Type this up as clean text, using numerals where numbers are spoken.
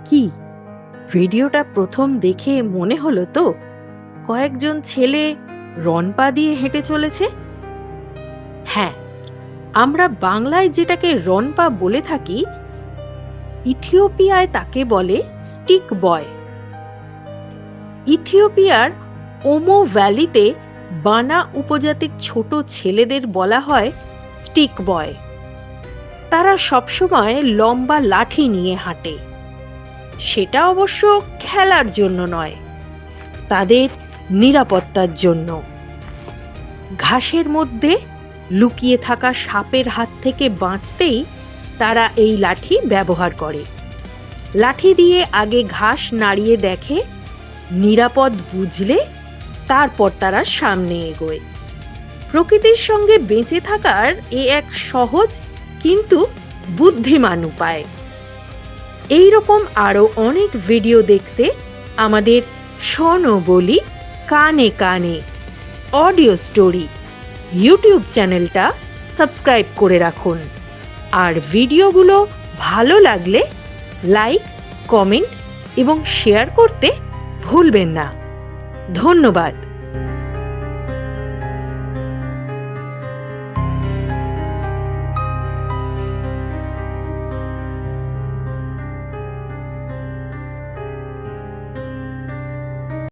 কি ভিডিওটা প্রথম দেখে মনে হলো তো কয়েকজন ছেলে রনপা দিয়ে হেঁটে চলেছে? হ্যাঁ, আমরা বাংলায় যেটাকে রনপা বলে থাকি, ইথিওপিয়ায় তাকে বলে স্টিক বয়। ইথিওপিয়ার ওমো ভ্যালিতে বানা উপজাতির ছোট ছেলেদের বলা হয় স্টিক বয়। তারা সবসময় লম্বা লাঠি নিয়ে হাঁটে। সেটা অবশ্য খেলার জন্য নয়, তাদের নিরাপত্তার জন্য। ঘাসের মধ্যে লুকিয়ে থাকা সাপের হাত থেকে বাঁচতেই তারা এই লাঠি ব্যবহার করে। লাঠি দিয়ে আগে ঘাস নাড়িয়ে দেখে, নিরাপদ বুঝলে তারপর তারা সামনে এগোয়। প্রকৃতির সঙ্গে বেঁচে থাকার এ এক সহজ কিন্তু বুদ্ধিমান উপায়। এইরকম আরো অনেক ভিডিও দেখতে আমাদের শোনো বলি কানে কানে অডিও স্টোরি ইউটিউব চ্যানেলটা সাবস্ক্রাইব করে রাখুন। আর ভিডিওগুলো ভালো লাগলে লাইক, কমেন্ট এবং শেয়ার করতে ভুলবেন না। ধন্যবাদ।